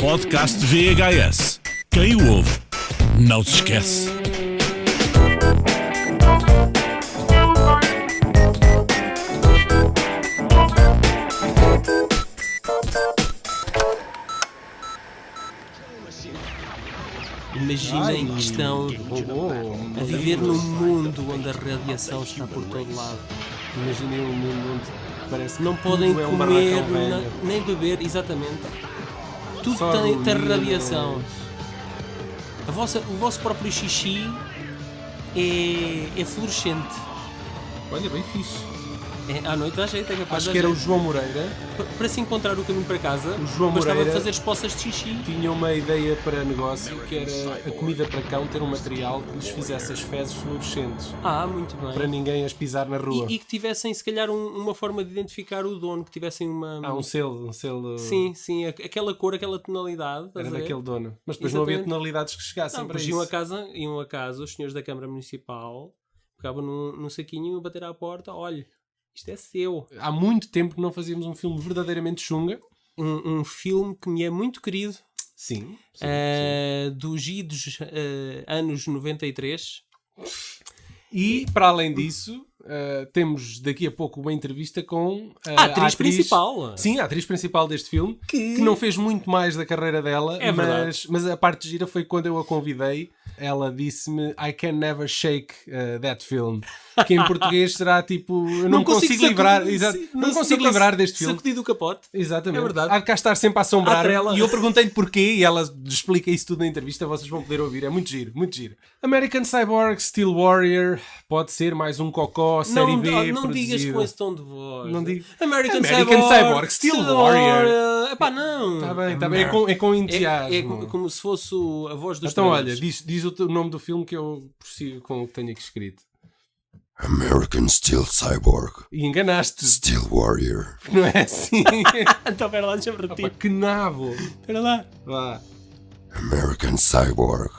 podcast VHS. Quem o ouve, não se esquece. Imaginem que estão a viver num mundo onde a radiação está por todo lado. Imaginem um mundo onde parece que não podem tudo é um comer, barracão velho. nem beber, exatamente. Tudo Só tem ruínas. radiação. O vosso próprio xixi é fluorescente. Olha, bem fixe. À noite dá jeito, é capaz Acho de que era o jeito. João Moreira. Para se encontrar o caminho para casa, O João bastava Moreira fazer poças de xixi. Tinha uma ideia para negócio que era a comida para cão ter um material que lhes fizesse as fezes fluorescentes. Muito bem. Para ninguém as pisar na rua. E que tivessem, se calhar, uma forma de identificar o dono, que tivessem uma... Um selo. Sim, aquela cor, aquela tonalidade. Era daquele dono. Mas depois Exatamente. não havia tonalidades que chegassem para Mas isso. iam a casa, os senhores da Câmara Municipal, pegavam num saquinho, bater à porta, olha, isto é seu. Há muito tempo que não fazíamos um filme verdadeiramente chunga. Um filme que me é muito querido, Sim. dos idos anos 93. E, para além disso, temos daqui a pouco uma entrevista com A atriz principal. Sim, a atriz principal deste filme, que não fez muito mais da carreira dela, É verdade. mas a parte gira foi quando eu a convidei. Ela disse-me I can never shake that film. Que em português será tipo eu não consigo livrar, não consigo livrar deste filme. Sacudir do capote. Exatamente. É verdade. Há de cá estar sempre a assombrar. trela. E eu perguntei-lhe porquê e ela explica isso tudo na entrevista. Vocês vão poder ouvir. É muito giro, muito giro. American Cyborg, Steel Warrior. Pode ser mais um cocó, série B. Não digas produzido. com esse tom de voz. Não digo. American Cyborg, Steel Warrior. Epá, não. Está bem. É com entusiasmo. É como se fosse a voz dos Então, três. olha, diz o nome do filme que eu prossigo com o que tenho aqui escrito. American Steel Cyborg. E enganaste. Steel Warrior. Não é assim? Então, pera lá, deixa-me repetir. Opa, que nabo. Espera lá. Vá. American Cyborg.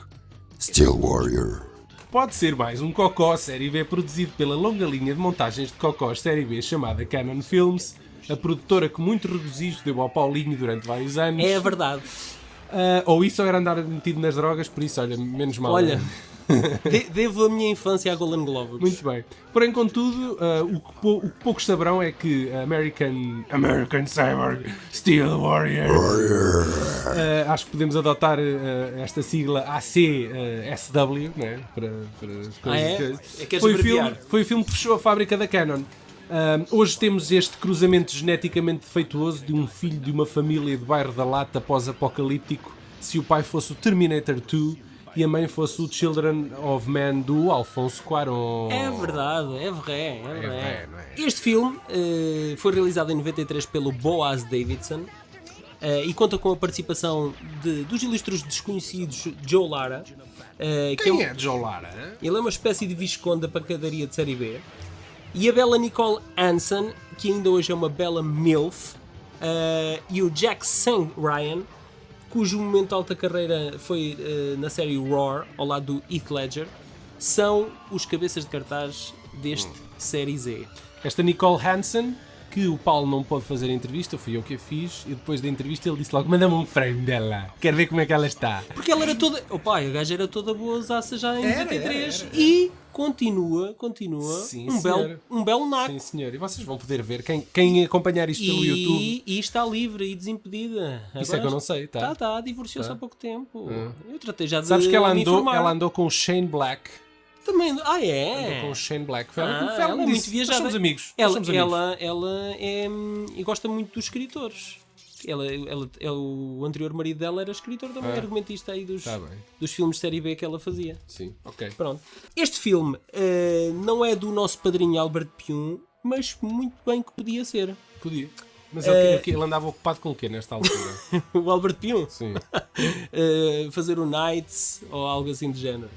Steel Warrior. Pode ser mais um cocó série B produzido pela longa linha de montagens de cocós série B chamada Canon Films, a produtora que muito regozijo deu ao Paulinho durante vários anos. É verdade. Ou isso ou era andar metido nas drogas, por isso, olha, menos mal. Olha, devo a minha infância à Golden Globe. Muito bem. Porém, contudo, o que poucos saberão é que American Cyborg Steel Warrior. Acho que podemos adotar esta sigla ACSW, né? Para as coisas. Foi o filme que fechou a fábrica da Canon. Hoje temos este cruzamento geneticamente defeituoso de um filho de uma família de bairro da Lata pós-apocalíptico. Se o pai fosse o Terminator 2 e a mãe fosse o Children of Men do Alfonso Cuarón. É verdade, é vrai. não é? Este filme foi realizado em 93 pelo Boaz Davidson e conta com a participação dos ilustres desconhecidos Joe Lara. Quem é Joe Lara? Ele é uma espécie de visconde da pancadaria de série B. E a bela Nicole Hansen, que ainda hoje é uma bela MILF, e o Jack St. Ryan, cujo momento de alta carreira foi na série Roar, ao lado do Heath Ledger, são os cabeças de cartaz deste série Z. Esta Nicole Hansen, que o Paulo não pôde fazer a entrevista, fui eu que a fiz, e depois da entrevista ele disse logo, manda-me um frame dela, quero ver como é que ela está. Porque ela era toda... Opa, a gaja era toda boazaça já em 93 era. e continua Sim, um belo naco. Sim, senhor. E vocês vão poder ver, quem acompanhar isto pelo YouTube. E está livre e desimpedida. Isso é que eu não sei, tá? Tá, divorciou-se há pouco tempo. Eu tratei já de Sabes que ela me informar. andou com o Shane Black. Também, Andou com o Shane Black. ela é Ela muito viajada. Somos amigos. Ela é e gosta muito dos escritores. O anterior marido dela era escritor também, argumentista aí dos filmes de série B que ela fazia. Sim, ok. Pronto. Este filme não é do nosso padrinho Albert Pyun, mas muito bem que podia ser. Podia. Mas ele andava ocupado com o quê nesta altura? O Albert Pyun? Sim. Fazer o Nights ou algo assim do género.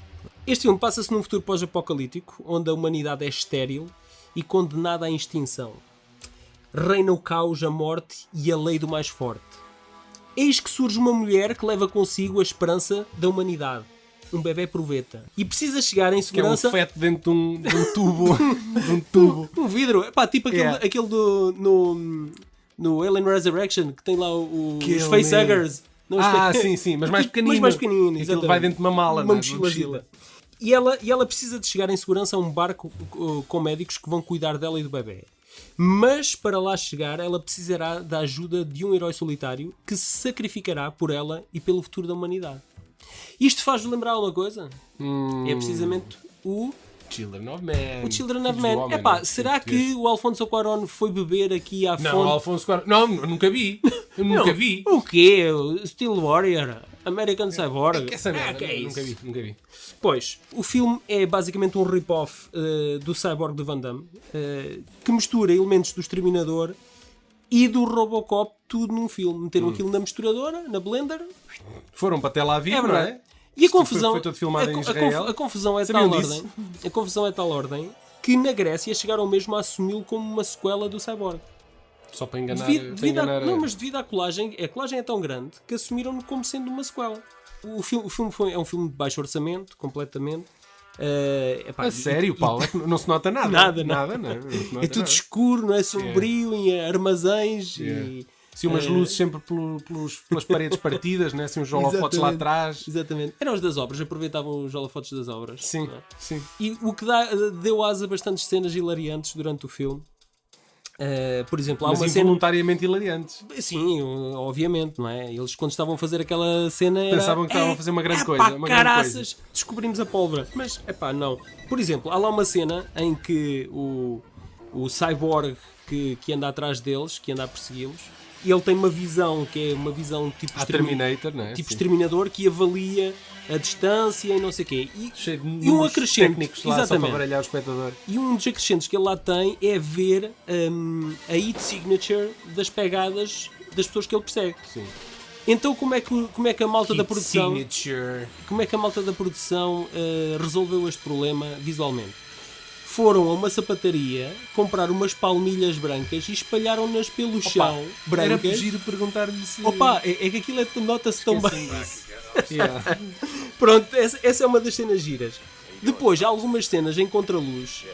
Este filme passa-se num futuro pós-apocalíptico, onde a humanidade é estéril e condenada à extinção. Reina o caos, a morte e a lei do mais forte. Eis que surge uma mulher que leva consigo a esperança da humanidade. Um bebê proveta. E precisa chegar em segurança... Que é um feto dentro de um tubo. de um tubo. Um vidro. Pá, tipo aquele no Alien Resurrection, que tem lá os facehuggers. Não, sim, mas mais pequenino. Mas mais pequenino, Aquilo exatamente. vai dentro de uma mala, Uma não é? De mochilazila. E ela precisa de chegar em segurança a um barco com médicos que vão cuidar dela e do bebê. Mas para lá chegar, ela precisará da ajuda de um herói solitário que se sacrificará por ela e pelo futuro da humanidade. Isto faz-vos lembrar alguma coisa? É precisamente o Children of Man. O Children of Filhos do Man. Homem, Epá, né? será que o Alfonso Cuarón foi beber aqui à Não, fonte? Alfonso Cuarón. Não, eu nunca vi. Eu nunca vi. O quê? O Steel Warrior? American Cyborg? Que essa merda? Que é isso? Nunca vi. Pois, o filme é basicamente um rip-off do Cyborg de Van Damme, que mistura elementos do Exterminador e do Robocop, tudo num filme. Meteram aquilo na misturadora, na blender. Foram para Tel Aviv, É não verdade. é? E a confusão, Foi todo filmado em Israel. a confusão é de Sabiam tal disso? ordem. A confusão é de tal ordem que na Grécia chegaram mesmo a assumi-lo como uma sequela do Cyborg. Só para enganar. Não, mas devido à colagem, a colagem é tão grande que assumiram-no como sendo uma sequela. O filme é um filme de baixo orçamento, completamente. A sério, Paulo? É que não se nota nada. Nada. Não se nota É tudo nada. escuro, não é? Sombrio, em armazéns e... Sim, umas luzes sempre pelas paredes partidas, né? Assim, uns holofotes lá Exatamente. atrás. Exatamente. Eram os das obras, aproveitavam os holofotes das obras. Sim, não é? sim. E o que deu asa a bastantes cenas hilariantes durante o filme. Por exemplo, há Mas uma cena... involuntariamente hilariantes. Sim, obviamente, não é? Eles quando estavam a fazer aquela cena Pensavam que estavam a fazer uma grande coisa. Uma grande caraças, descobrimos a pólvora. Mas, não. Por exemplo, há lá uma cena em que o Cyborg que anda atrás deles, que anda a persegui-los, ele tem uma visão que é uma visão tipo Terminator, não é? tipo Sim. exterminador, que avalia a distância e não sei o quê. Cheio de E um números acrescente, técnicos lá só para exatamente. baralhar o espectador. E um dos acrescentos que ele lá tem é ver a hit signature das pegadas das pessoas que ele persegue. Sim. Então como é que a malta da produção Signature. como é que a malta da produção resolveu este problema visualmente? Foram a uma sapataria comprar umas palmilhas brancas e espalharam-nas pelo chão, Era brancas. giro perguntar-lhe se... Opa, é que aquilo nota-se tão bem. Yeah. Pronto, essa é uma das cenas giras. Depois, há algumas cenas em contraluz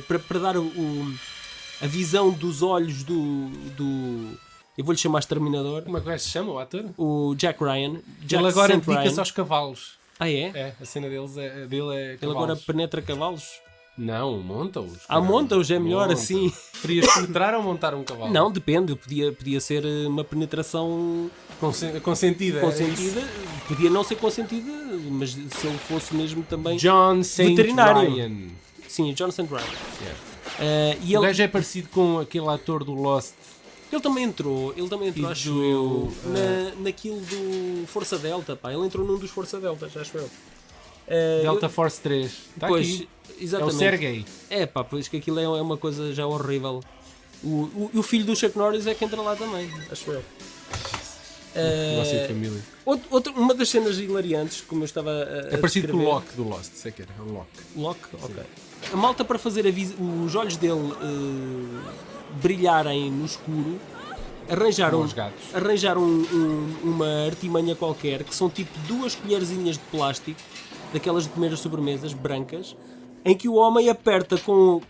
para dar a visão dos olhos do eu vou-lhe chamar Exterminador, Como é que se chama o ator? o Jack Ryan. Ele agora St. dedica-se Ryan. aos cavalos. Ah, é? É, a cena dele é Ele cavalos. agora penetra cavalos? Não, monta-os. Monta-os, é melhor Monta. assim. Preferias penetrar ou montar um cavalo? Não, depende. Podia ser uma penetração Consentida. era consentida. Podia não ser consentida, mas se ele fosse mesmo também... isso. John St. Veterinário. Ryan. Sim, John St. Ryan. Yeah. E O ele, gajo é parecido com aquele ator do Lost. ele também entrou, E acho do- eu, naquilo do Força Delta, pá. Ele entrou num dos Força Deltas, acho eu. Delta Force 3. Está Pois, aqui. É o exatamente. Sergei. É pá, pois que aquilo é uma coisa já horrível. O filho do Chuck Norris é que entra lá também, acho eu. Nossa e família. Uma das cenas hilariantes, como eu estava a É parecido com o descrever- Locke do Lost. Sei que era. É o Locke. Locke? Ok. A malta, para fazer os olhos dele brilharem no escuro, arranjaram Com os gatos. uma artimanha qualquer, que são tipo 2 colherzinhas de plástico, daquelas de comer as sobremesas, brancas, em que o homem aperta com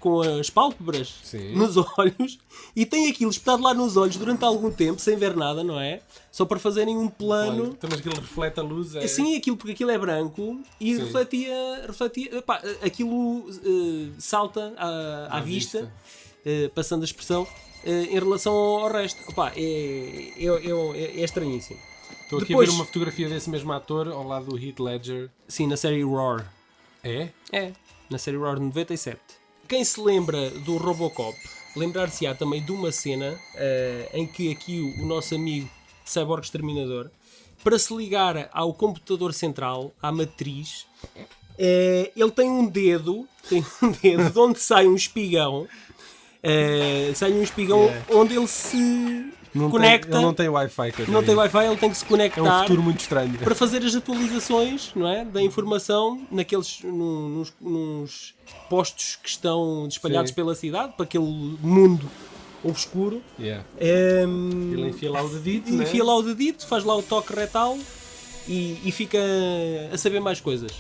as pálpebras Sim. nos olhos e tem aquilo espetado lá nos olhos durante algum tempo, sem ver nada, não é? Só para fazerem um plano. Então, mas aquilo reflete a luz. É... Sim, porque aquilo é branco e Sim. refletia epá, aquilo salta à vista, passando a expressão, em relação ao resto. Epá, é estranhíssimo. Estou aqui Depois- a ver uma fotografia desse mesmo ator ao lado do Heath Ledger. Sim, na série Roar. É? É, na série Roar de 97. Quem se lembra do Robocop, lembrar-se-á também de uma cena em que aqui o nosso amigo Cyborg Exterminador, para se ligar ao computador central, à matriz, ele tem um dedo de onde sai um espigão, onde ele se conecta. Ele não tem Wi-Fi. Não tem Wi-Fi, ele tem que se É um conectar futuro muito estranho. para fazer as atualizações, não é, da informação nos postos que estão espalhados Sim. pela cidade, para aquele mundo obscuro. Yeah. Ele Ele enfia lá o dedito, né? enfia lá o dedito, faz lá o toque retal e fica a saber mais coisas.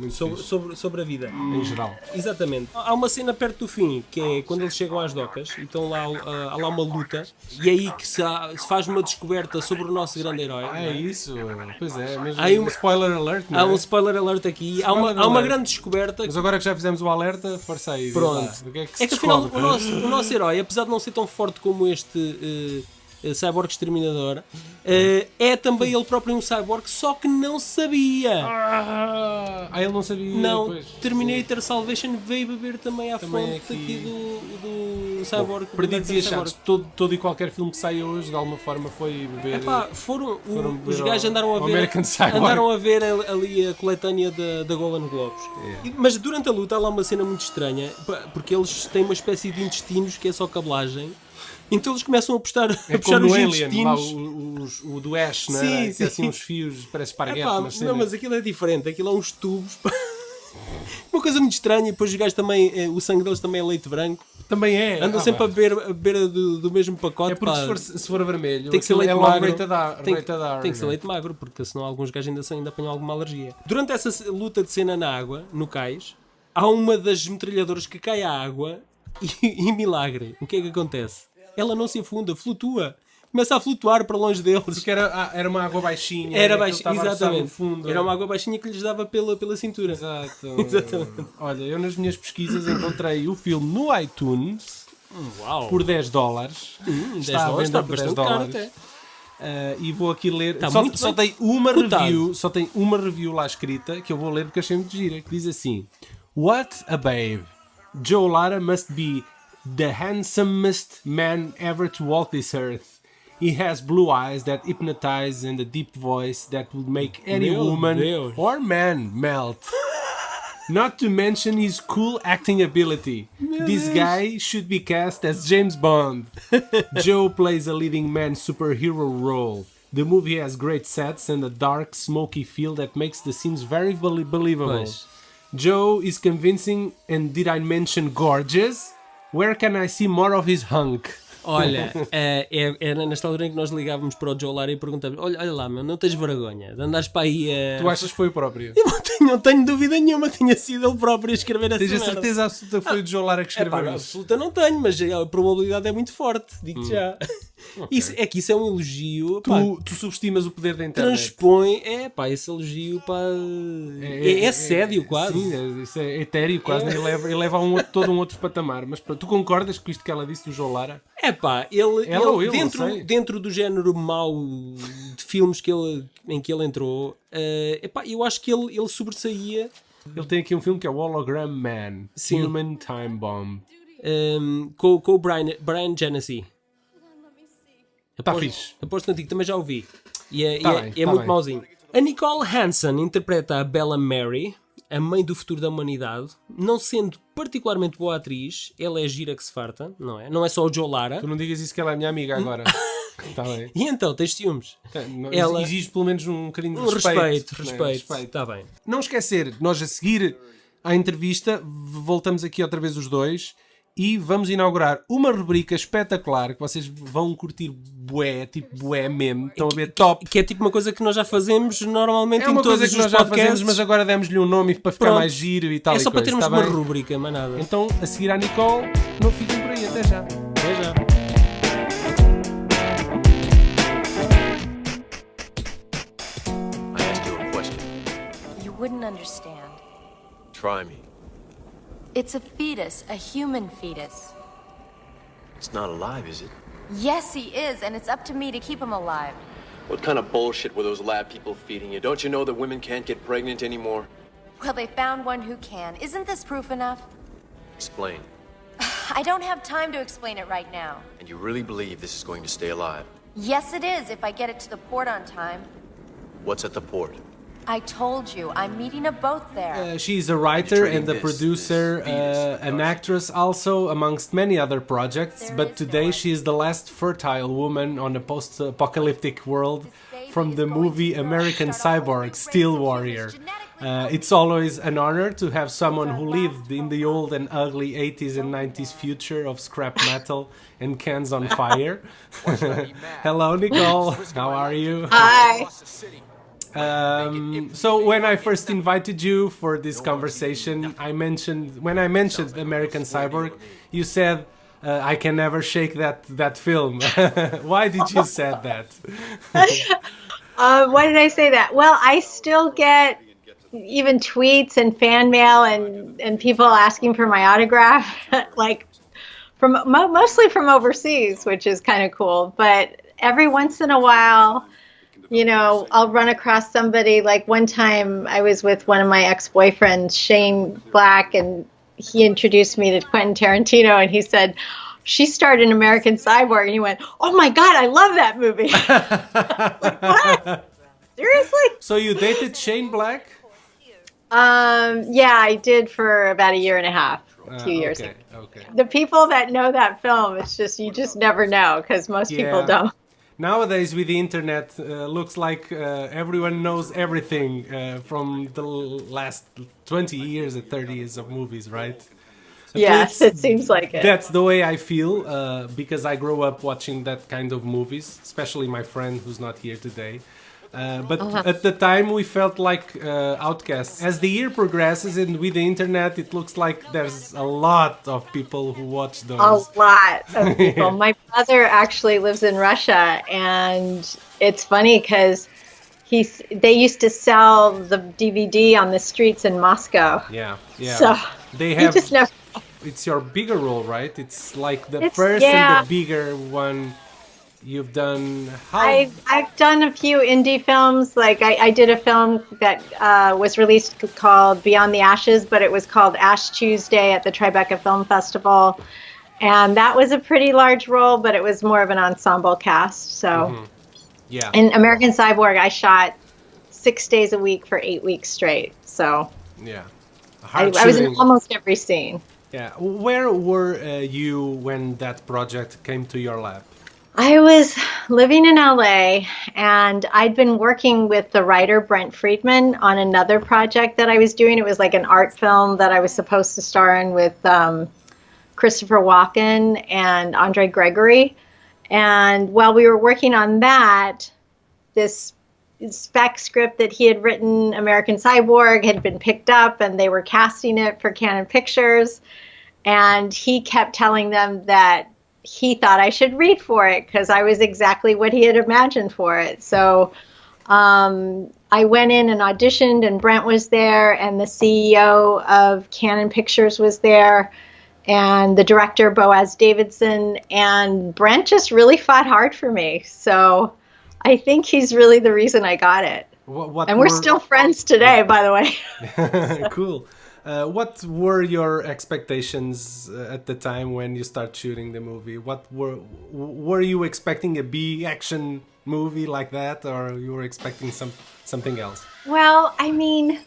muito fixe. sobre a vida. Em geral. Exatamente. Há uma cena perto do fim, que é quando eles chegam às docas, e estão lá, há lá uma luta, e é aí que se faz uma descoberta sobre o nosso grande herói. Ah, é isso? Pois é, mas Há um spoiler alert, não é? Há um spoiler alert aqui, há uma grande descoberta. Mas agora que já fizemos o alerta, força aí. Pronto. Lá, o que é que se afinal descobre? o nosso herói, apesar de não ser tão forte como este cyborg exterminador, é também ele próprio um cyborg, só que não sabia. Ele não sabia. Não, pois, Terminator Salvation veio beber também à Também fonte aqui. aqui do cyborg. Perdidos e Cyborg. achados. Todo e qualquer filme que saia hoje, de alguma forma, foi beber. Epá, Foram os beber gajos ao American Cyborg. andaram a ver ali a coletânea da Golden Globes. Mas durante a luta há lá uma cena muito estranha, porque eles têm uma espécie de intestinos que é só cablagem. Então eles começam a puxar como os no Alien, lá, intestinos. o do Eish, não Sim, é? Que sim. é assim uns fios, parece esparguete. Epá, mas não, mas aquilo é diferente, aquilo é uns tubos. Uma coisa muito estranha, depois os gajos também, o sangue deles também é leite branco. também é. Andam sempre a beber do mesmo pacote. É porque pá, se for vermelho, tem que ser leite é logo magro. rated R, Tem que ser leite magro, porque senão alguns gajos ainda apanham alguma alergia. Durante essa luta de cena na água, no cais, há uma das metralhadoras que cai à água e milagre. O que é que acontece? Ela não se afunda, flutua. Começa a flutuar para longe deles. Porque era uma água baixinha. Era baixinha, baixinha, exatamente. Fundo. Era uma água baixinha que lhes dava pela cintura. Exato. Exatamente. Olha, eu nas minhas pesquisas encontrei o filme no iTunes Uau! por $10. 10 Está à dólares, venda está por bastante $10. caro até. E vou aqui ler. Está Só, muito só bem tem uma cotado. review. Só tem uma review lá escrita que eu vou ler porque achei muito gira. Que diz assim: What a babe! Joe Lara must be the handsomest man ever to walk this earth. He has blue eyes that hypnotize and a deep voice that would make any Meu woman Deus. or man melt. Not to mention his cool acting ability. This guy should be cast as James Bond. Joe plays a leading man superhero role. The movie has great sets and a dark, smoky feel that makes the scenes very believable. Pois. Joe is convincing and did I mention gorgeous? Where can I see more of his hunk? Olha, era nesta altura em que nós ligávamos para o Joe Lara e perguntávamos: olha lá, meu, não tens vergonha de andares para aí a. Tu achas que foi o próprio? Eu não tenho dúvida nenhuma que tinha sido ele próprio a escrever essa Tens a merda. certeza absoluta que foi o Joe Lara que escreveu Epá, isso? absoluta não tenho, mas a probabilidade é muito forte, digo-te já. Isso é um elogio. Pá, Tu subestimas o poder da internet. transpõe. Esse elogio pá, é sério quase. Sim, isso é etéreo quase. Ele leva a todo um outro patamar. Mas pronto, tu concordas com isto que ela disse do Joe Lara? Ele ou ele, não sei. dentro do género mau de filmes em que ele entrou, eu acho que ele sobressaía Ele tem aqui um filme que é o Hologram Man. Sim. Human Time Bomb. com o Brian Genesee. Está fixe. Aposto contigo, também já ouvi. E é Tá muito bem. mauzinho. A Nicole Hansen interpreta a Bella Mary, a mãe do futuro da humanidade. Não sendo particularmente boa atriz, ela é gira que se farta, não é? Não é só o Joe Lara. Tu não digas isso que ela é minha amiga agora. Está bem. E então, tens ciúmes? Ela- Exige pelo menos um bocadinho de Respeito. Está bem. Não esquecer, nós a seguir à entrevista voltamos aqui outra vez os dois e vamos inaugurar uma rubrica espetacular que vocês vão curtir bué, tipo bué mesmo. Estão a ver top. Que é tipo uma coisa que nós já fazemos normalmente É uma em todos coisa que os nós já podcasts. fazemos, mas agora demos-lhe um nome para ficar Pronto. mais giro e tal. É e só para coisa, termos está uma bem? rubrica, mais nada. Então, a seguir à Nicole, não fiquem por aí, até já. Até já. I asked you a question. You wouldn't understand. Try me. It's a fetus, a human fetus. It's not alive, is it? Yes, he is, and it's up to me to keep him alive. What kind of bullshit were those lab people feeding you? Don't you know that women can't get pregnant anymore? Well, they found one who can. Isn't this proof enough? Explain. I don't have time to explain it right now. And you really believe this is going to stay alive? Yes, it is, if I get it to the port on time. What's at the port? I told you, I'm meeting a boat there. She is a writer Trading and a this producer, fetus an actress also, amongst many other projects. There But is today no she is the last fertile woman on a post-apocalyptic world from the movie American Cyborg, Steel Warrior. It's always an honor to have someone who lived in the old and ugly 80s and 90s future of scrap metal and cans on fire. Hello, Nicole. How are you? Hi. So when I first invited you for this conversation, when I mentioned American Cyborg, you said I can never shake that film. Why did you say that? Why did I say that? Well, I still get even tweets and fan mail and people asking for my autograph, like mostly from overseas, which is kind of cool. But every once in a while, I'll run across somebody. Like one time I was with one of my ex-boyfriends, Shane Black, and he introduced me to Quentin Tarantino, and he said, she starred in American Cyborg, and he went, "Oh my God, I love that movie." Like, what? Seriously? So you dated Shane Black? Yeah, I did for about a year and a half, 2 years. Okay. The people that know that film, you just never know, because most people don't. Nowadays, with the internet, looks like everyone knows everything from the last 20 years or 30 years of movies, right? Yes, it seems like it. That's the way I feel, because I grew up watching that kind of movies, especially my friend who's not here today. But at the time, we felt like outcasts. As the year progresses and with the internet, it looks like there's a lot of people who watch those. A lot of people. My brother actually lives in Russia, and it's funny because they used to sell the DVD on the streets in Moscow. Yeah. So they have. Just never... It's your bigger role, right? It's like the first and the bigger one. You've done I've done a few indie films. Like I did a film that was released called Beyond the Ashes, but it was called Ash Tuesday at the Tribeca Film Festival, and that was a pretty large role, but it was more of an ensemble cast. So, yeah. In American Cyborg, I shot 6 days a week for 8 weeks straight. So yeah, I was in almost every scene. Yeah. Where were you when that project came to your lap? I was living in LA, and I'd been working with the writer Brent Friedman on another project that I was doing. It was like an art film that I was supposed to star in with Christopher Walken and Andre Gregory. And while we were working on that, this spec script that he had written, American Cyborg, had been picked up, and they were casting it for Canon Pictures. And he kept telling them that he thought I should read for it because I was exactly what he had imagined for it. So I went in and auditioned, and Brent was there, and the CEO of Canon Pictures was there, and the director, Boaz Davidson, and Brent just really fought hard for me. So I think he's really the reason I got it. And we're still friends today, by the way. Cool. What were your expectations at the time when you start shooting the movie? What were you expecting a big action movie like that, or you were expecting something else? Well, I mean,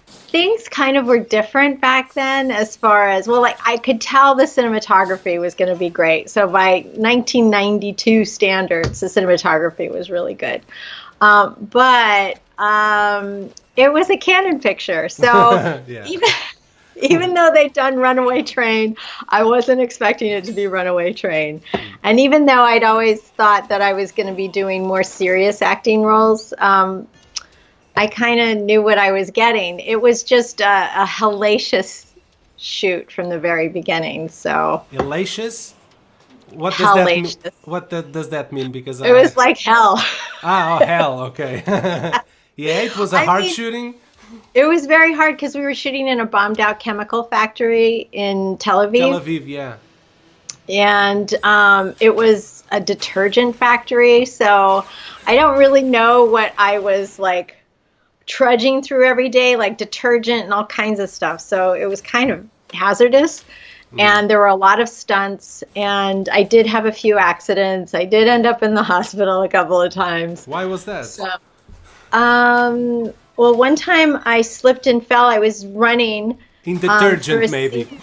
things kind of were different back then as far as, well, like I could tell the cinematography was going to be great. So by 1992 standards, the cinematography was really good. But it was a Canon picture. So even though they'd done Runaway Train, I wasn't expecting it to be Runaway Train. And even though I'd always thought that I was going to be doing more serious acting roles, I kind of knew what I was getting. It was just a hellacious shoot from the very beginning. So hellacious? What does that mean? What does that mean? Because it was like hell. Hell. Okay. Yeah, it was a hard shooting. It was very hard because we were shooting in a bombed-out chemical factory in Tel Aviv. Tel Aviv, yeah. And it was a detergent factory, so I don't really know what I was like trudging through every day, like detergent and all kinds of stuff. So it was kind of hazardous. And there were a lot of stunts, and I did have a few accidents. I did end up in the hospital a couple of times. Why was that? So, well, one time I slipped and fell. I was running. In detergent, maybe.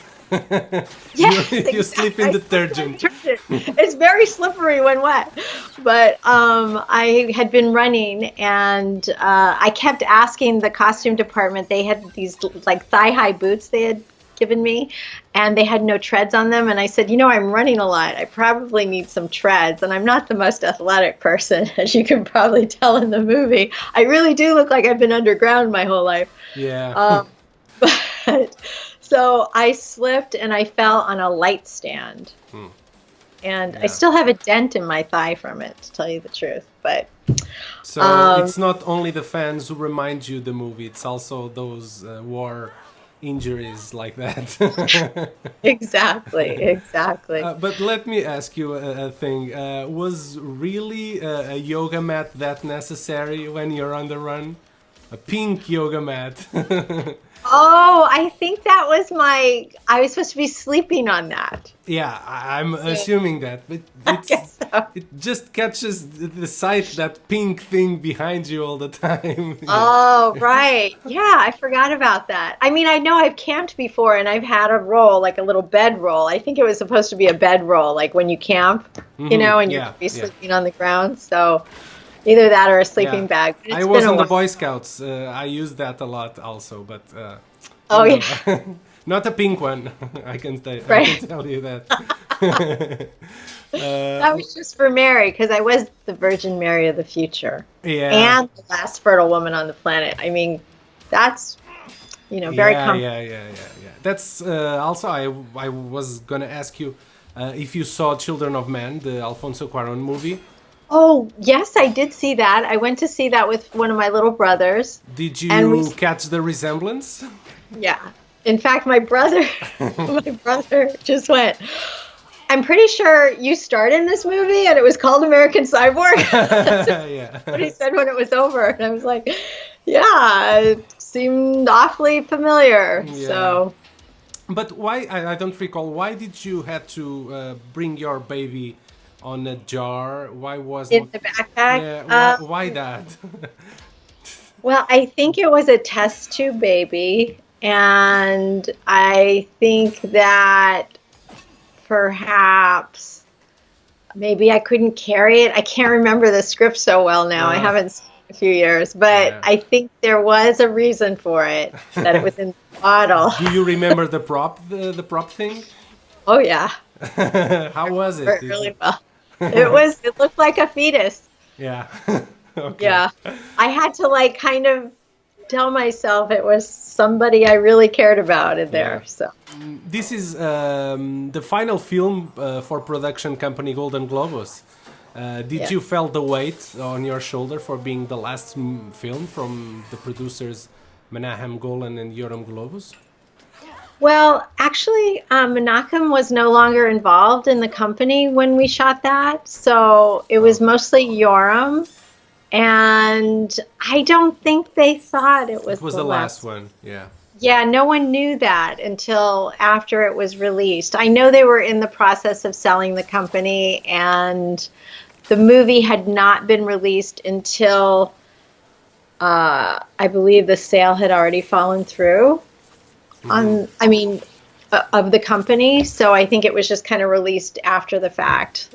Yes, you slip in detergent. It's very slippery when wet. But I had been running, and I kept asking the costume department. They had these like thigh-high boots they had given me, and they had no treads on them. And I said, you know, I'm running a lot. I probably need some treads. And I'm not the most athletic person, as you can probably tell in the movie. I really do look like I've been underground my whole life. Yeah. But so I slipped and I fell on a light stand. And I still have a dent in my thigh from it, to tell you the truth. But so it's not only the fans who remind you the movie; it's also those war injuries like that. Exactly. But let me ask you a thing: was really a yoga mat that necessary when you're on the run? A pink yoga mat. Oh, I think that was I was supposed to be sleeping on that. Yeah, I'm assuming that. But it just catches the sight, that pink thing behind you all the time. Oh, right. Yeah, I forgot about that. I mean, I know I've camped before and I've had a roll, like a little bed roll. I think it was supposed to be a bed roll, like when you camp, you know, and you're sleeping on the ground. So either that or a sleeping bag. I was in the Boy Scouts. I used that a lot also, but yeah. Not a pink one. I can tell you that. That was just for Mary, because I was the Virgin Mary of the future. Yeah. And the last fertile woman on the planet. I mean, that's, very comfortable. Yeah. That's also, I was going to ask you if you saw Children of Men, the Alfonso Cuarón movie. Oh, yes, I did see that. I went to see that with one of my little brothers. Did you catch the resemblance? Yeah. In fact, my brother just went, I'm pretty sure you starred in this movie and it was called American Cyborg. Yeah. What he said when it was over. And I was like, yeah, it seemed awfully familiar. Yeah. So. But why, I don't recall, why did you have to bring your baby on a jar? Why was in the backpack? Yeah, why that? Well, I think it was a test tube baby, and I think that perhaps maybe I couldn't carry it. I can't remember the script so well now. I haven't seen it in a few years, but I think there was a reason for it, that it was in the bottle. Do you remember the prop thing? Oh yeah. How was it? Really well. It looked like a fetus. Yeah. Okay. Yeah. I had to kind of tell myself it was somebody I really cared about in there. So this is the final film for production company Golden Globus. Did you feel the weight on your shoulder for being the last film from the producers Menahem Golan and Yoram Globus? Well, actually, Menachem was no longer involved in the company when we shot that. So it was mostly Yoram. And I don't think they thought it was the last one. Yeah. Yeah, no one knew that until after it was released. I know they were in the process of selling the company, and the movie had not been released until I believe the sale had already fallen through. Of the company. So I think it was just kind of released after the fact,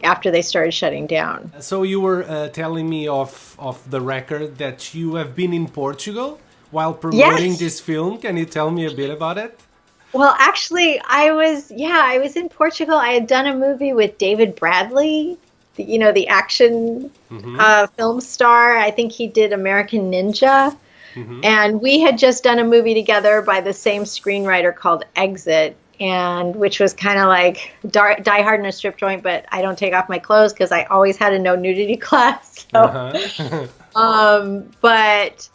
after they started shutting down. So you were telling me off the record that you have been in Portugal while promoting this film. Can you tell me a bit about it? Well, actually, I was in Portugal. I had done a movie with David Bradley, the action film star. I think he did American Ninja. Mm-hmm. And we had just done a movie together by the same screenwriter called Exit, and which was kind of like Die Hard in a Strip Joint, but I don't take off my clothes because I always had a no nudity class. So. But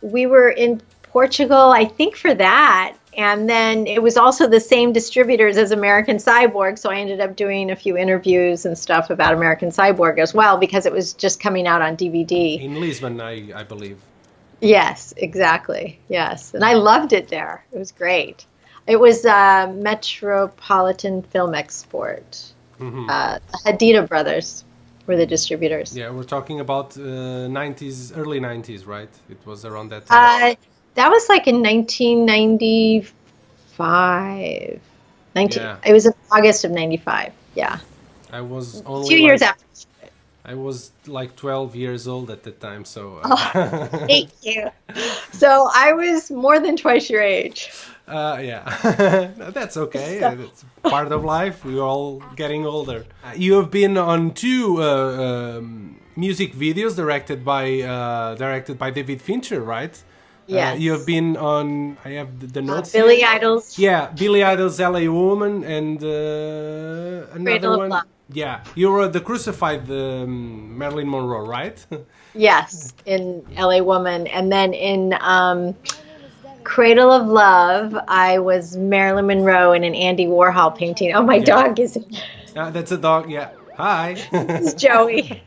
we were in Portugal, I think, for that. And then it was also the same distributors as American Cyborg, so I ended up doing a few interviews and stuff about American Cyborg as well, because it was just coming out on DVD. In Lisbon, I believe. Yes, exactly. Yes. And I loved it there. It was great. It was Metropolitan Film Export. Mm-hmm. Hadida Brothers were the distributors. Yeah, we're talking about early 90s, right? It was around that time. That was in 1995. It was in August of 95. Yeah. I was only a few years after. I was like 12 years old at the time, so... Thank you. So I was more than twice your age. Yeah, that's okay. It's part of life. We're all getting older. You have been on 2 music videos directed by David Fincher, right? Yes. You have been on. I have the notes. Billy here. Idol's. Yeah, Billy Idol's "L.A. Woman" and another Cradle of one. Love. Yeah, you were the crucified Marilyn Monroe, right? Yes, in L.A. Woman, and then in Cradle of Love, I was Marilyn Monroe in an Andy Warhol painting. Oh, my dog is. That's a dog. Yeah. Hi. This is Joey.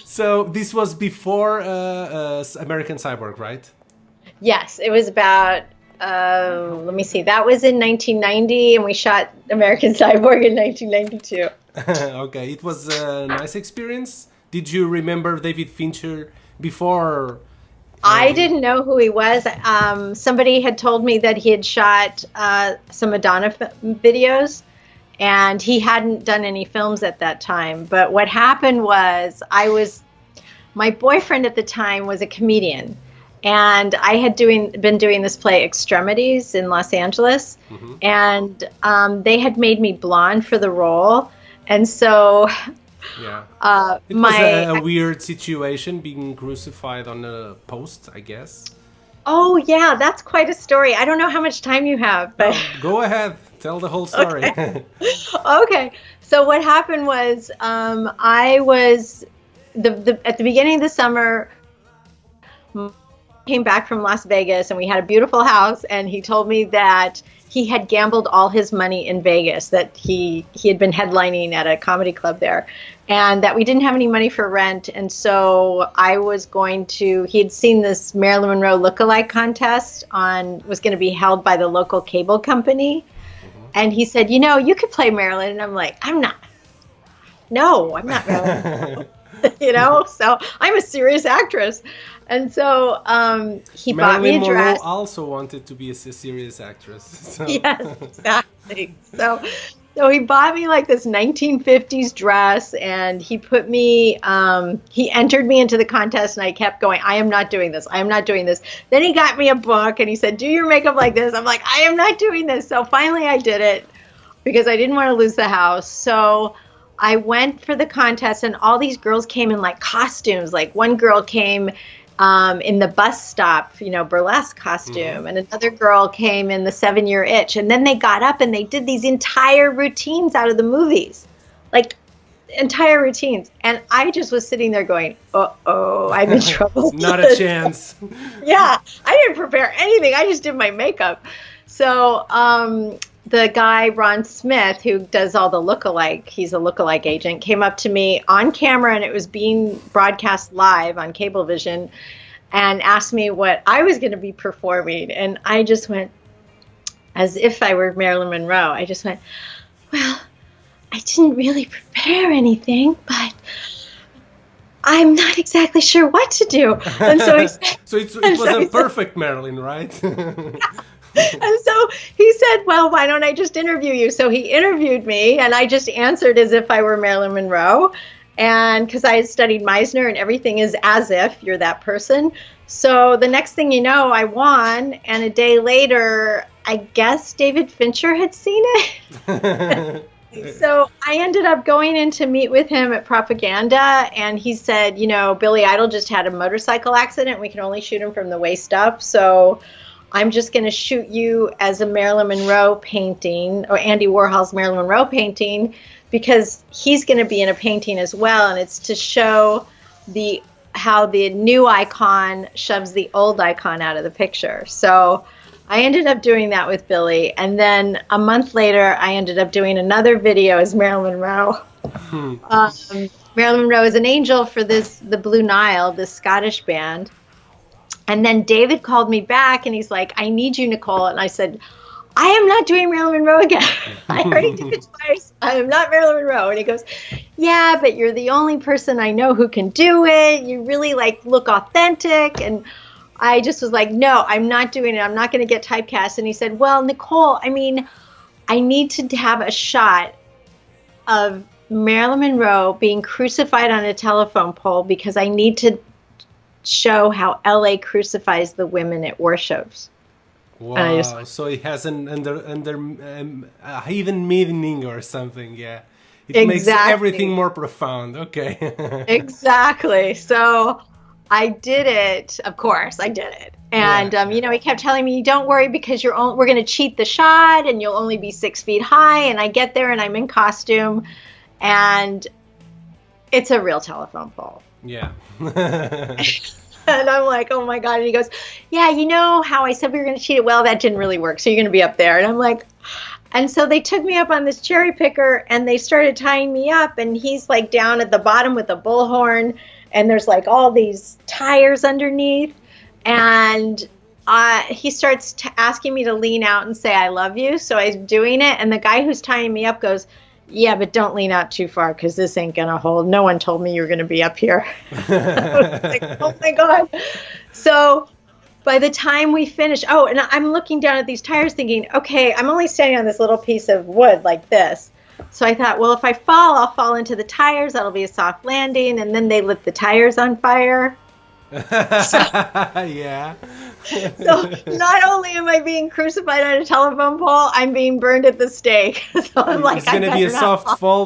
So this was before American Cyborg, right? Yes, it was about. Let me see. That was in 1990, and we shot American Cyborg in 1992. Okay, it was a nice experience. Did you remember David Fincher before? I didn't know who he was. Somebody had told me that he had shot some Madonna videos, and he hadn't done any films at that time. But what happened was my boyfriend at the time was a comedian, and I had been doing this play Extremities in Los Angeles, and they had made me blonde for the role, and so it was a weird situation being crucified on a post, I guess. Oh yeah, that's quite a story. I don't know how much time you have, but go ahead, tell the whole story. Okay. So what happened was, I was at the beginning of the summer. Came back from Las Vegas, and we had a beautiful house. And he told me that he had gambled all his money in Vegas. That he had been headlining at a comedy club there, and that we didn't have any money for rent. And so I was going to. He had seen this Marilyn Monroe lookalike contest was going to be held by the local cable company. And he said, you could play Marilyn. And I'm like, I'm not. No, I'm not Marilyn. So I'm a serious actress. And so he bought me a dress. Marilyn Monroe also wanted to be a serious actress. So. Yes, exactly. So he bought me like this 1950s dress, and he put me, he entered me into the contest, and I kept going, I am not doing this. I am not doing this. Then he got me a book, and he said, do your makeup like this. I'm like, I am not doing this. So finally I did it because I didn't want to lose the house. So I went for the contest, and all these girls came in like costumes. Like one girl came in the bus stop, burlesque costume. And another girl came in the 7-Year Itch. And then they got up and they did these entire routines out of the movies. Like, entire routines. And I just was sitting there going, uh-oh, I'm in trouble. Not a chance. Yeah, I didn't prepare anything. I just did my makeup. So the guy, Ron Smith, who does all the lookalike, he's a lookalike agent, came up to me on camera, and it was being broadcast live on Cablevision, and asked me what I was going to be performing. And I just went, as if I were Marilyn Monroe, I just went, well, I didn't really prepare anything, but I'm not exactly sure what to do. And so he said, it was a perfect Marilyn, right? And so he said, well, why don't I just interview you? So he interviewed me, and I just answered as if I were Marilyn Monroe. And because I had studied Meisner, and everything is as if you're that person. So the next thing you know, I won. And a day later, I guess David Fincher had seen it. So I ended up going in to meet with him at Propaganda. And he said, Billy Idol just had a motorcycle accident. We can only shoot him from the waist up. So I'm just going to shoot you as a Marilyn Monroe painting, or Andy Warhol's Marilyn Monroe painting, because he's going to be in a painting as well. And it's to show how the new icon shoves the old icon out of the picture. So I ended up doing that with Billy. And then a month later, I ended up doing another video as Marilyn Monroe. Marilyn Monroe is an angel for the Blue Nile, this Scottish band. And then David called me back, and he's like, I need you, Nicole. And I said, I am not doing Marilyn Monroe again. I already did it twice. I am not Marilyn Monroe. And he goes, yeah, but you're the only person I know who can do it. You really look authentic. And I just was like, no, I'm not doing it. I'm not going to get typecast. And he said, well, Nicole, I need to have a shot of Marilyn Monroe being crucified on a telephone pole because I need to show how LA crucifies the women it worships. Wow. So it has an a hidden meaning or something. Yeah. It makes everything more profound. Okay. Exactly. So I did it. Of course, I did it. And, you know, he kept telling me, don't worry because we're going to cheat the shot and you'll only be 6 feet high. And I get there and I'm in costume and it's a real telephone pole. Yeah. And I'm like, oh my God. And he goes, yeah, you know how I said we were going to cheat it? Well, that didn't really work. So you're going to be up there. And I'm like, and so they took me up on this cherry picker and they started tying me up. And he's like down at the bottom with a bullhorn. And there's like all these tires underneath. And he starts asking me to lean out and say, I love you. So I'm doing it. And the guy who's tying me up goes, yeah, but don't lean out too far because this ain't going to hold. No one told me you were going to be up here. I was like, oh, my God. So by the time we finish, and I'm looking down at these tires thinking, okay, I'm only standing on this little piece of wood like this. So I thought, well, if I fall, I'll fall into the tires. That'll be a soft landing. And then they lit the tires on fire. Yeah. So not only am I being crucified on a telephone pole, I'm being burned at the stake. So I'm like, it's gonna be a soft fall,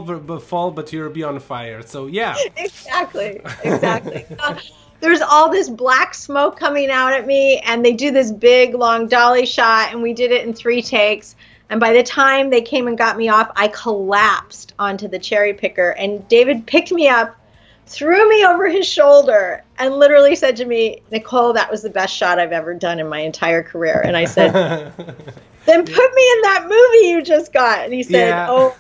but you'll be on fire. So yeah. Exactly. So there's all this black smoke coming out at me, and they do this big long dolly shot, and we did it in 3 takes. And by the time they came and got me off, I collapsed onto the cherry picker, and David picked me up, threw me over his shoulder, and literally said to me, Nicole, that was the best shot I've ever done in my entire career. And I said, then put me in that movie you just got. And he said,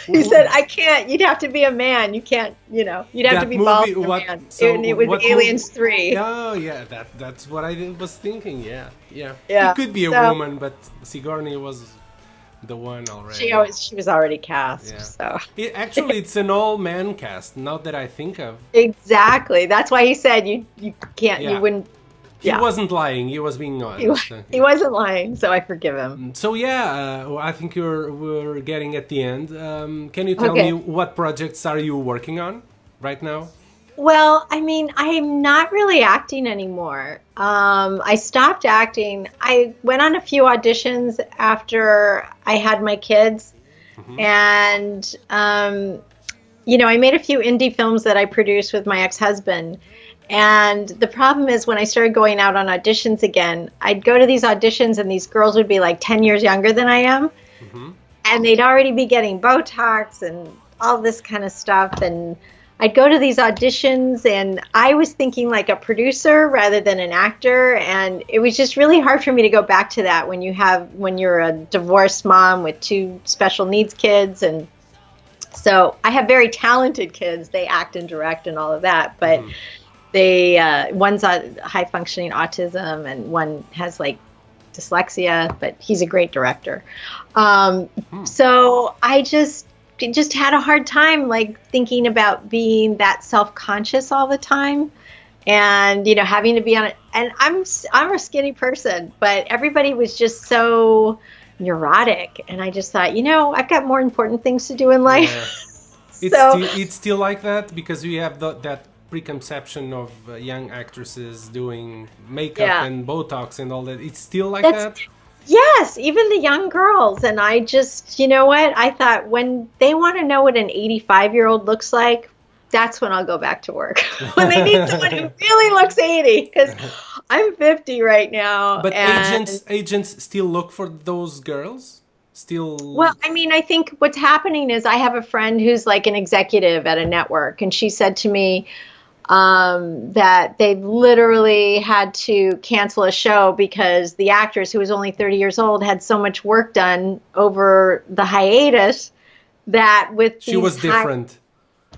he said, I can't. You'd have to be a man. You can't, you'd have to be bald for a man. So and it would be Aliens 3. Oh, yeah, that's what I was thinking. Yeah. It could be a woman, but Sigourney was the one already. She was already cast. Yeah. So it's an all-man cast. Now that I think of. Exactly. That's why he said you can't. You wouldn't. He wasn't lying. He was being honest. He wasn't lying, so I forgive him. So I think we're getting at the end. Can you tell me what projects are you working on right now? Well, I mean, I'm not really acting anymore. I stopped acting. I went on a few auditions after I had my kids. Mm-hmm. And, I made a few indie films that I produced with my ex-husband. And the problem is when I started going out on auditions again, I'd go to these auditions and these girls would be like 10 years younger than I am. Mm-hmm. And they'd already be getting Botox and all this kind of stuff. And I'd go to these auditions and I was thinking like a producer rather than an actor. And it was just really hard for me to go back to that when you're a divorced mom with 2 special needs kids. And so I have very talented kids. They act and direct and all of that. But one's high functioning autism and one has like dyslexia, but he's a great director. So I just had a hard time like thinking about being that self-conscious all the time and having to be on it. And I'm a skinny person, but everybody was just so neurotic, and I just thought, I've got more important things to do in life. Yeah. It's still like that because we have that preconception of young actresses doing makeup and Botox and all that. It's still like that? Yes, even the young girls. And I just, I thought when they want to know what an 85-year-old looks like, that's when I'll go back to work. When they need someone who really looks 80, because I'm 50 right now. But agents still look for those girls? Well, I mean, I think what's happening is I have a friend who's like an executive at a network, and she said to me, that they've literally had to cancel a show because the actress, who was only 30 years old, had so much work done over the hiatus that with she was different.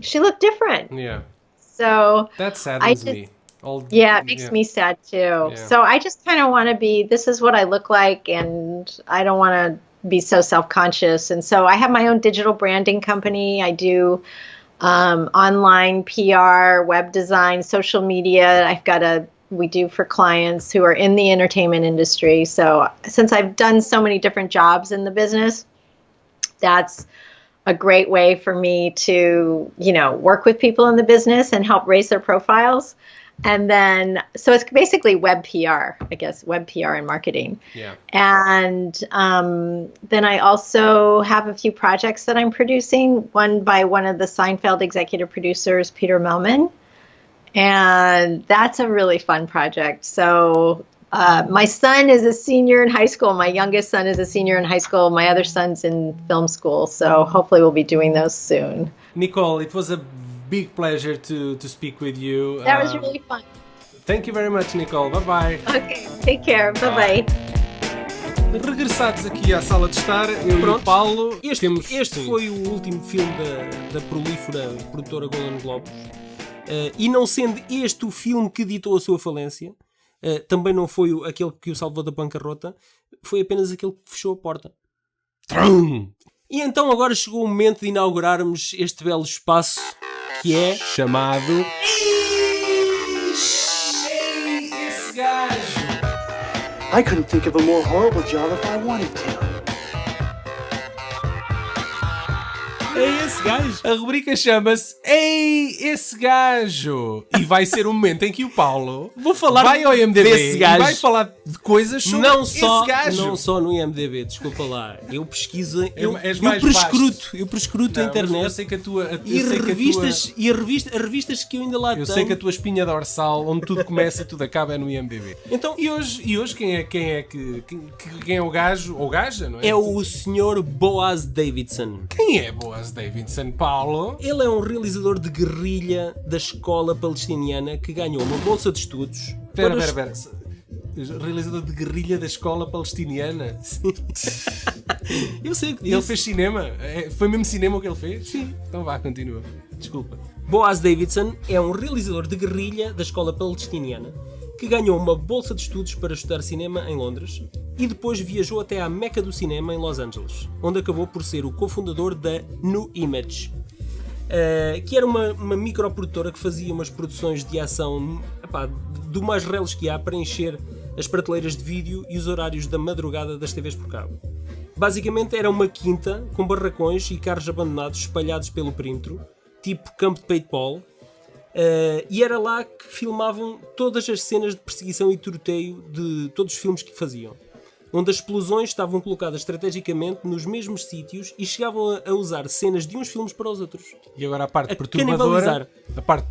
She looked different. Yeah. So that saddens me. It makes me sad too. Yeah. So I just kind of want to be, this is what I look like, and I don't want to be so self-conscious. And so I have my own digital branding company. I do online PR, web design, social media. We do for clients who are in the entertainment industry. So since I've done so many different jobs in the business, that's a great way for me to, work with people in the business and help raise their profiles. And then, so it's basically web PR, I guess, web PR and marketing. Yeah. And then I also have a few projects that I'm producing, one by one of the Seinfeld executive producers, Peter Melman. And that's a really fun project. So my son is a senior in high school. My youngest son is a senior in high school. My other son's in film school. So hopefully we'll be doing those soon. Nicole, it was a big pleasure to speak with you. That was really fun. Thank you very much, Nicole. Bye-bye. Okay, take care. Bye-bye. Regressados aqui à sala de estar, eu e o Paulo. Este foi o último filme da prolífera produtora Golden Globes. E não sendo este o filme que ditou a sua falência, também não foi aquele que o salvou da bancarrota, foi apenas aquele que fechou a porta. Trum! E então agora chegou o momento de inaugurarmos este belo espaço que é chamado Esse Gajo. I couldn't think of a more horrible job if I wanted to. É esse gajo. A rubrica chama-se Ei, Esse Gajo. E vai ser o momento em que o Paulo vai ao IMDb desse gajo. e vai falar de coisas sobre esse gajo. Não só no IMDb, desculpa lá. Eu pesquiso, eu prescruto a internet. Eu sei que a tua... revistas que eu ainda lá tenho. Eu sei que a tua espinha dorsal, onde tudo começa e tudo acaba, é no IMDb. Então, e hoje quem é o gajo, ou gaja, não é? É o Sr. Boaz Davidson. Quem é Boaz Davidson, Paulo? Ele é um realizador de guerrilha da escola palestiniana que ganhou uma bolsa de estudos. Espera. Realizador de guerrilha da escola palestiniana? Sim. Eu sei o que disse. Ele fez cinema? Foi mesmo cinema o que ele fez? Sim. Então vá, continua. Desculpa. Boaz Davidson é um realizador de guerrilha da escola palestiniana que ganhou uma bolsa de estudos para estudar cinema em Londres e depois viajou até à meca do cinema em Los Angeles, onde acabou por ser o cofundador da New Image, que era uma microprodutora que fazia umas produções de ação do mais reles que há para encher as prateleiras de vídeo e os horários da madrugada das TVs por cabo. Basicamente era uma quinta com barracões e carros abandonados espalhados pelo perímetro, tipo campo de paintball. E era lá que filmavam todas as cenas de perseguição e tiroteio de todos os filmes que faziam, onde as explosões estavam colocadas estrategicamente nos mesmos sítios e chegavam a usar cenas de uns filmes para os outros. E agora a parte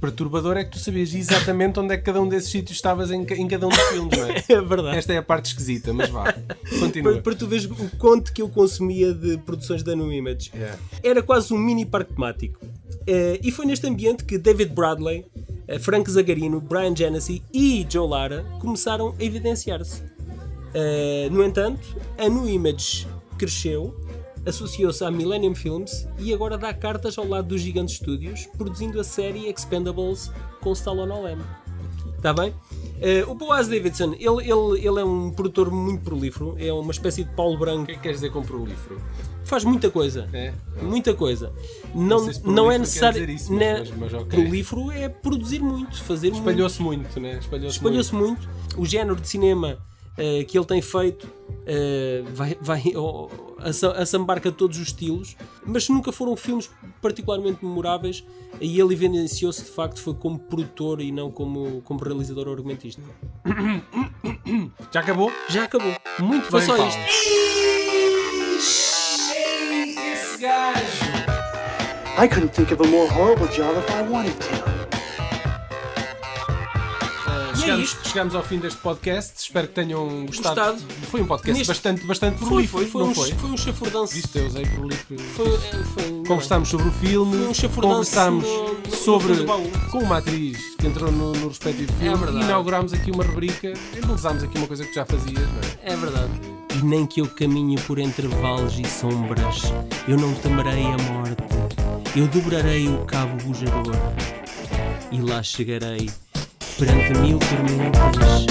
perturbadora é que tu sabias exatamente onde é que cada um desses sítios estavas em cada um dos filmes, não é? É verdade. Esta é a parte esquisita, mas vá, continua. Para tu veres o quanto que eu consumia de produções da New Image. Yeah. Era quase um mini parque temático. E foi neste ambiente que David Bradley, Frank Zagarino, Brian Genesee e Joe Lara começaram a evidenciar-se. No entanto, a New Image cresceu, associou-se à Millennium Films e agora dá cartas ao lado dos gigantes estúdios, produzindo a série Expendables com Stallone ao leme. Está bem? O Boaz Davidson, ele é um produtor muito prolífero, é uma espécie de Paulo Branco. O que é que queres dizer com prolífero? Faz muita coisa. Muita coisa. Não é necessário. Mas okay. Prolífero é produzir muito, fazer Espalhou-se muito, né? Espalhou-se muito. O género de cinema que ele tem feito vai assambarca todos os estilos, mas nunca foram filmes particularmente memoráveis, e ele evidenciou-se de facto foi como produtor e não como realizador ou argumentista. Já acabou? Já acabou. Muito foi bem, só Paulo. isto. Esse gajo. I couldn't think of a more horrible job if I wanted to. Chegámos ao fim deste podcast. Espero que tenham gostado. Foi um podcast bastante prolífero. Foi um chafurdance. Viste, eu usei prolífero. Conversámos sobre o filme. Foi um chafurdance. Conversámos com uma atriz que entrou no respectivo filme. Inaugurámos aqui uma rubrica. Embelezámos aqui uma coisa que já fazias, não é? É verdade. E nem que eu caminhe por entre vales e sombras, eu não temerei a morte. Eu dobrarei o cabo bujador e lá chegarei perante 1000 tormentas.